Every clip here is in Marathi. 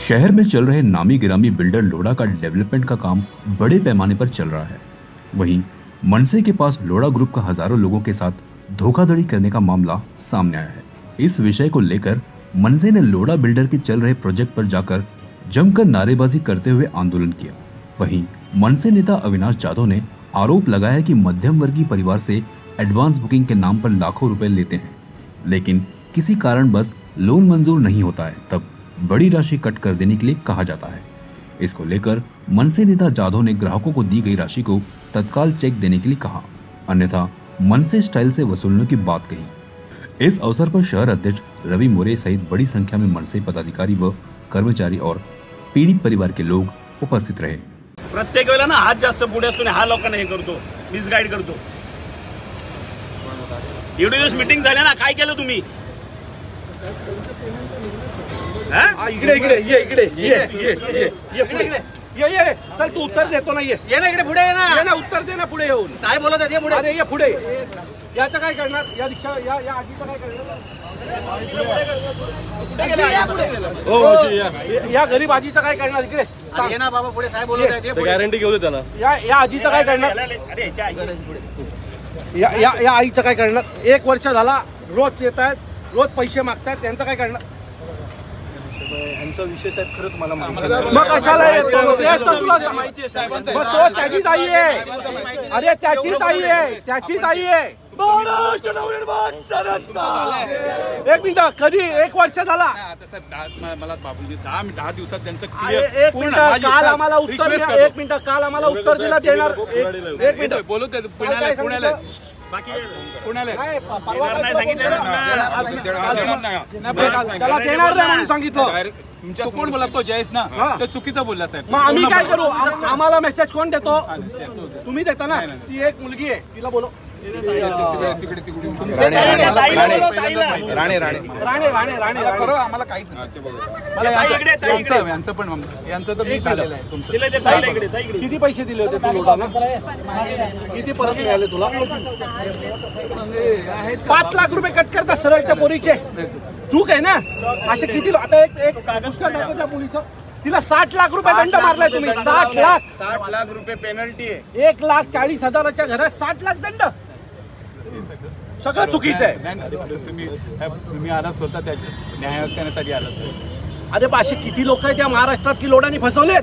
शहर में चल रहे नामी गिरामी बिल्डर लोढ़ा का डेवलपमेंट का काम बड़े पैमाने पर चल रहा है। वहीं मनसे के पास लोढ़ा ग्रुप का हजारों लोगों के साथ धोखाधड़ी करने का मामला सामने आया है। इस विषय को लेकर मनसे ने लोढ़ा बिल्डर के चल रहे प्रोजेक्ट पर जाकर जमकर नारेबाजी करते हुए आंदोलन किया। वहीं मनसे नेता अविनाश जाधव ने आरोप लगाया कि मध्यम वर्गीय परिवार से एडवांस बुकिंग के नाम पर लाखों रुपए लेते हैं, लेकिन किसी कारणवश लोन मंजूर नहीं होता है, तब बड़ी राशि कट कर देने के लिए कहा जाता है। इसको लेकर मनसे नेता जाधव ने ग्राहकों को दी गई राशि को तत्काल चेक देने के लिए कहा, अन्यथा मनसे स्टाइल से वसूलने की बात कही। इस अवसर पर शहर अध्यक्ष रवि मोरे सहित बड़ी संख्या में मनसे पदाधिकारी व कर्मचारी और पीड़ित परिवार के लोग उपस्थित रहे। प्रत्येक वेळेला ना हात जास्त पुढे असतो, हा लोकांना हे करतो, मिसगाईड करतो। एवढे दिवस मीटिंग झाल्या ना, काय केलं तुम्ही? इकडे इकडे ये इकडे ये चल, तू उत्तर देतो ना, ये ना इकडे पुढे ये ना उत्तर दे ना, पुढे येऊन साहेब बोलत आहेत, पुढे अरे ये पुढे। याचं काय करणार? या रिक्षा या आजीचं काय करणार? या गरीब आजीचं काय करणार? इकडे ये ना बाबा, पुढे साहेब बोलत आहेत, गॅरंटी घेऊ दे त्याला। या आजीचं काय करणार? या आईचं काय करणार? 1 वर्ष झाला रोज येत आहेत, रोज पैसे मागतायत, त्यांचं काय करणार? यांचा विषय साहेब खरं तुम्हाला मग कशाला येतो? तुला माहिती आहे साहेबांचा, मग तो त्याचीच आई आहे। अरे त्याचीच आई आहे, त्याचीच आई आहे। एक मिनिट, कधी 1 वर्ष झाला? मला बाबूजी 10 दिवसात त्यांचं एक मिनिट, काल आम्हाला उत्तर दिलं, 1 मिनिट, काल आम्हाला उत्तर दिलं देणार। 1 मिनिट बोलत पुण्याला बाकी पुण्याला त्याला देणार नाही म्हणून सांगितलं। तुमच्या कोण बोलत? तो जयेश ना, तो चुकीचं बोलला साहेब। मग आम्ही काय करू? आम्हाला मेसेज कोण देतो? तुम्ही देता ना। ती एक मुलगी आहे, तिला बोलो। आम्हाला काहीच यांचं पण यांचं तर मी झालेलं आहे। किती पैसे दिले होते तू लोटांना? किती परत मिळाले तुला? 5 लाख रुपये कट करता सरळ त्या पोरीचे। चूक आहे ना? असे किती? आता एक पुष्कळ दाखव त्या मुलीचं, तिला 60 लाख रुपये दंड मारलाय तुम्ही। 60 लाख रुपये पेनल्टी आहे। 1,40,000च्या घरात 60 लाख दंड, सगळं चुकीचं आहे। तुम्ही आला स्वतः त्याच्या न्याय करण्यासाठी आला। अरे असे किती लोक आहेत त्या महाराष्ट्रात की लोडांनी फसवलेत?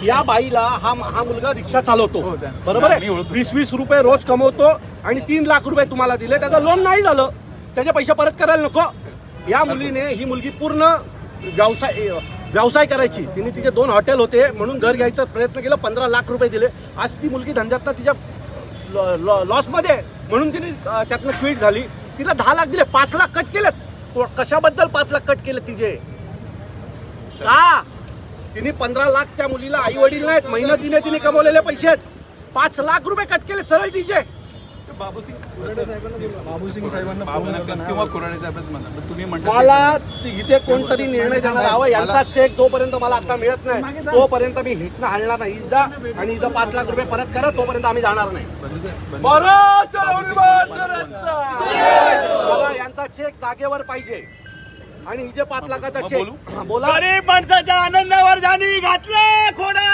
या बाईला हा मुलगा रिक्षा चालवतो, बरोबर आहे? 20-20 रुपये रोज कमवतो आणि 3 लाख रुपये तुम्हाला दिले, त्याचं लोन नाही झालं, त्याचे पैसे परत करायला नको? या मुलीने, ही मुलगी पूर्ण व्यवसाय करायची, तिने तिचे 2 हॉटेल होते म्हणून घर घ्यायचा प्रयत्न केला, 15 लाख रुपये दिले। आज ती मुलगी धंद्यात तिच्या लॉस मध्ये म्हणून तिने त्यातनं क्विट झाली। तिला 10 लाख दिले, 5 लाख कट केलेत। कशाबद्दल 5 लाख कट केले तिचे? का? तिने 15 लाख त्या मुलीला, आई वडील नाहीत, मेहनतीने तिने कमवलेले पैसे आहेत, 5 लाख रुपये कट केले सरळ तिचे। बाबूसिंग साहेबांना किंवा कुराडे साहेबांना तुम्ही म्हणता मला इथे कोणतरी निर्णय देणार हवा। यांचा चेक जोपर्यंत मला आता मिळत नाही तोपर्यंत मी हिटनं हलणार नाही। जा आणि इथं 5 लाख रुपये परत करा, तोपर्यंत आम्ही जाणार नाही। यांचा चेक जागेवर पाहिजे आणि हिचे 5 लाखाचा चेक बोला। गरीब माणसाच्या आनंदावर जाणी घातले खोडा।